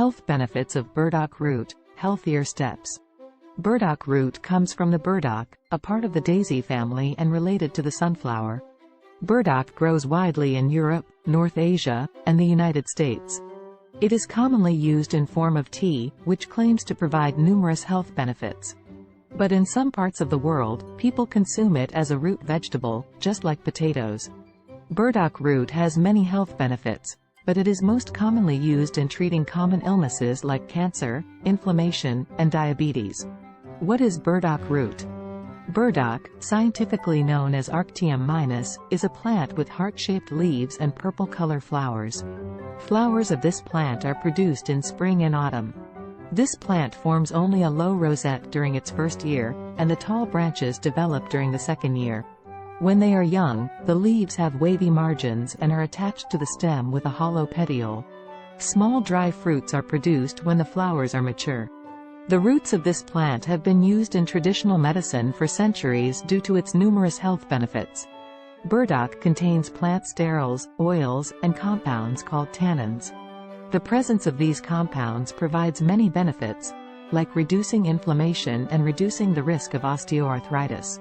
Health benefits of burdock root, healthier steps. Burdock root comes from the burdock, a part of the daisy family and related to the sunflower. Burdock grows widely in Europe, North Asia, and the United States. It is commonly used in form of tea, which claims to provide numerous health benefits. But in some parts of the world, people consume it as a root vegetable, just like potatoes. Burdock root has many health benefits, but it is most commonly used in treating common illnesses like cancer, inflammation, and diabetes. What is burdock root? Burdock, scientifically known as Arctium minus, is a plant with heart-shaped leaves and purple-color flowers. Flowers of this plant are produced in spring and autumn. This plant forms only a low rosette during its first year, and the tall branches develop during the second year. When they are young, the leaves have wavy margins and are attached to the stem with a hollow petiole. Small dry fruits are produced when the flowers are mature. The roots of this plant have been used in traditional medicine for centuries due to its numerous health benefits. Burdock contains plant sterols, oils, and compounds called tannins. The presence of these compounds provides many benefits, like reducing inflammation and reducing the risk of osteoarthritis.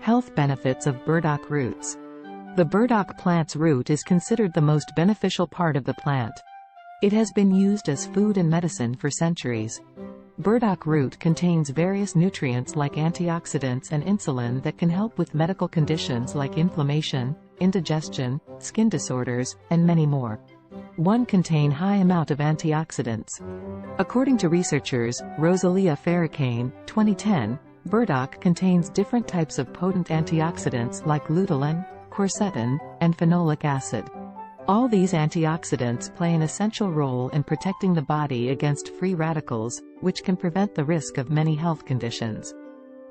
Health benefits of burdock roots. The burdock plant's root is considered the most beneficial part of the plant. It has been used as food and medicine for centuries. Burdock root contains various nutrients like antioxidants and insulin that can help with medical conditions like inflammation, indigestion, skin disorders, and many more. One contain high amount of antioxidants. According to researchers, Rosalia Farrakane, 2010, burdock contains different types of potent antioxidants like lutein, quercetin, and phenolic acid. All these antioxidants play an essential role in protecting the body against free radicals, which can prevent the risk of many health conditions.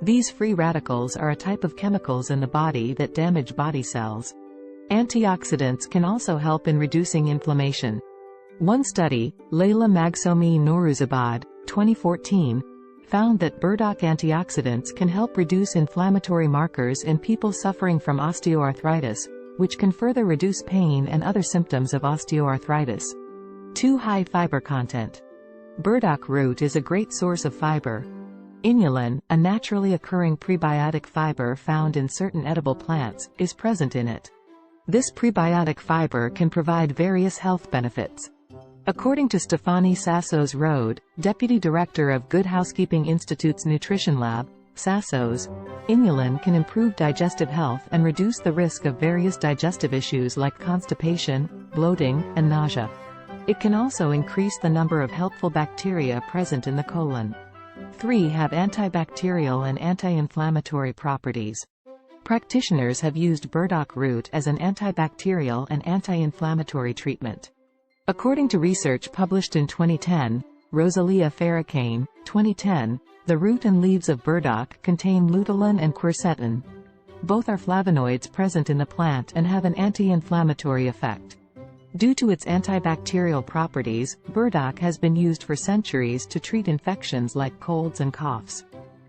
These free radicals are a type of chemicals in the body that damage body cells. Antioxidants can also help in reducing inflammation. One study, Layla Magsomi Nouruzabad, 2014, found that burdock antioxidants can help reduce inflammatory markers in people suffering from osteoarthritis, which can further reduce pain and other symptoms of osteoarthritis. 2. High fiber content. Burdock root is a great source of fiber. Inulin, a naturally occurring prebiotic fiber found in certain edible plants, is present in it. This prebiotic fiber can provide various health benefits. According to Stefani Sassos-Rode, Deputy Director of Good Housekeeping Institute's Nutrition Lab, Sassos, inulin can improve digestive health and reduce the risk of various digestive issues like constipation, bloating, and nausea. It can also increase the number of helpful bacteria present in the colon. 3. Have antibacterial and anti-inflammatory properties. Practitioners have used burdock root as an antibacterial and anti-inflammatory treatment. According to research published in 2010, Rosalia Farrakane, 2010, the root and leaves of burdock contain lutein and quercetin. Both are flavonoids present in the plant and have an anti-inflammatory effect. Due to its antibacterial properties, burdock has been used for centuries to treat infections like colds and coughs.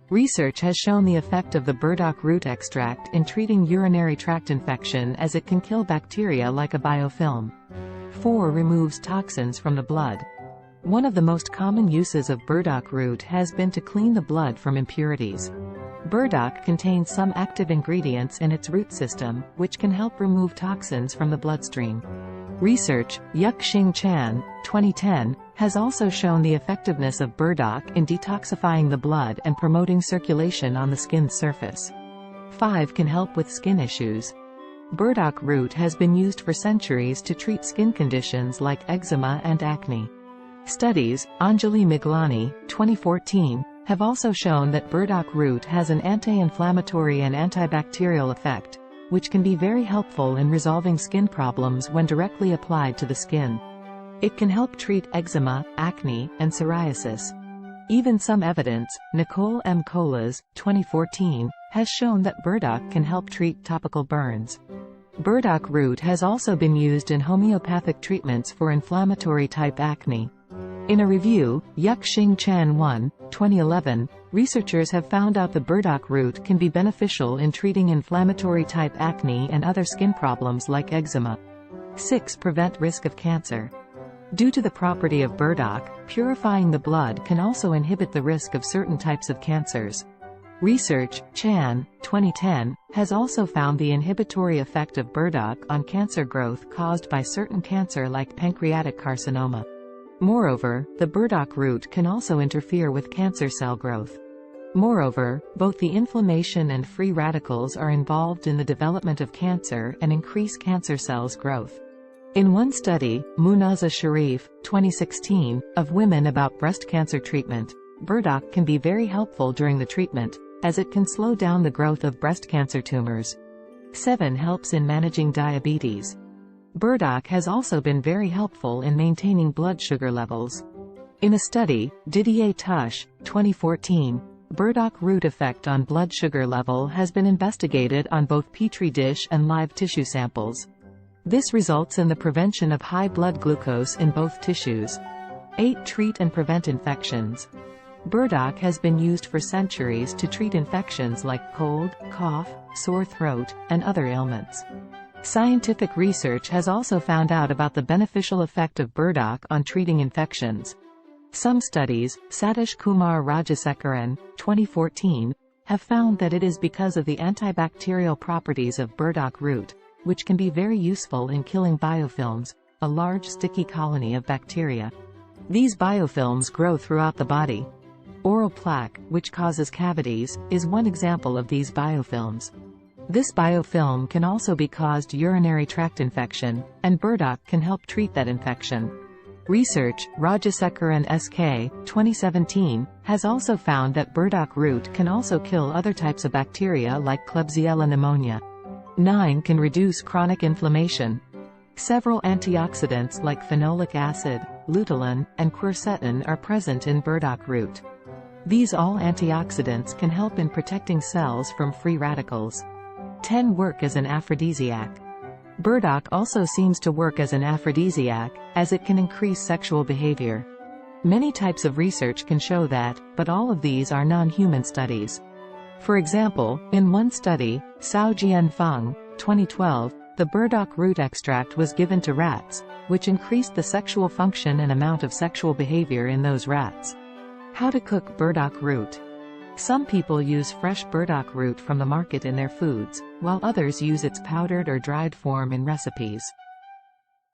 Research has shown the effect of the burdock root extract in treating urinary tract infection as it can kill bacteria like a biofilm. 4. Removes toxins from the blood. One of the most common uses of burdock root has been to clean the blood from impurities. Burdock contains some active ingredients in its root system, which can help remove toxins from the bloodstream. Research, Yuk-Xing Chan, 2010, has also shown the effectiveness of burdock in detoxifying the blood and promoting circulation on the skin's surface. 5. Can help with skin issues. Burdock root has been used for centuries to treat skin conditions like eczema and acne. Studies, Anjali Miglani, 2014, have also shown that burdock root has an anti-inflammatory and antibacterial effect, which can be very helpful in resolving skin problems when directly applied to the skin. It can help treat eczema, acne, and psoriasis. Even some evidence, Nicole M. Colas, 2014, has shown that burdock can help treat topical burns. Burdock root has also been used in homeopathic treatments for inflammatory type acne. In a review, Yuk-Xing Chan 1, 2011, researchers have found out the burdock root can be beneficial in treating inflammatory type acne and other skin problems like eczema. 6. Prevent risk of cancer. Due to the property of burdock, purifying the blood can also inhibit the risk of certain types of cancers. Research, Chan, 2010, has also found the inhibitory effect of burdock on cancer growth caused by certain cancer like pancreatic carcinoma. Moreover, the burdock root can also interfere with cancer cell growth. Moreover, both the inflammation and free radicals are involved in the development of cancer and increase cancer cells growth. In one study, Munaza Sharif, 2016, of women about breast cancer treatment, burdock can be very helpful during the treatment, as it can slow down the growth of breast cancer tumors. 7. Helps in managing diabetes. Burdock has also been very helpful in maintaining blood sugar levels. In a study, Didier Tush, 2014, burdock root effect on blood sugar level has been investigated on both petri dish and live tissue samples. This results in the prevention of high blood glucose in both tissues. 8. Treat and prevent infections. Burdock has been used for centuries to treat infections like cold, cough, sore throat, and other ailments. Scientific research has also found out about the beneficial effect of burdock on treating infections. Some studies, Satish Kumar Rajasekaran, 2014, have found that it is because of the antibacterial properties of burdock root, which can be very useful in killing biofilms, a large sticky colony of bacteria. These biofilms grow throughout the body. Oral plaque, which causes cavities, is one example of these biofilms. This biofilm can also be caused urinary tract infection, and burdock can help treat that infection. Research, Rajasekaran SK, 2017, has also found that burdock root can also kill other types of bacteria like Klebsiella pneumonia. 9. Can reduce chronic inflammation. Several antioxidants like phenolic acid, luteolin, and quercetin are present in burdock root. These all antioxidants can help in protecting cells from free radicals. 10. Work as an aphrodisiac. Burdock also seems to work as an aphrodisiac, as it can increase sexual behavior. Many types of research can show that, but all of these are non-human studies. For example, in one study, Cao Jianfeng, 2012, the burdock root extract was given to rats, which increased the sexual function and amount of sexual behavior in those rats. How to cook burdock root. Some people use fresh burdock root from the market in their foods, while others use its powdered or dried form in recipes.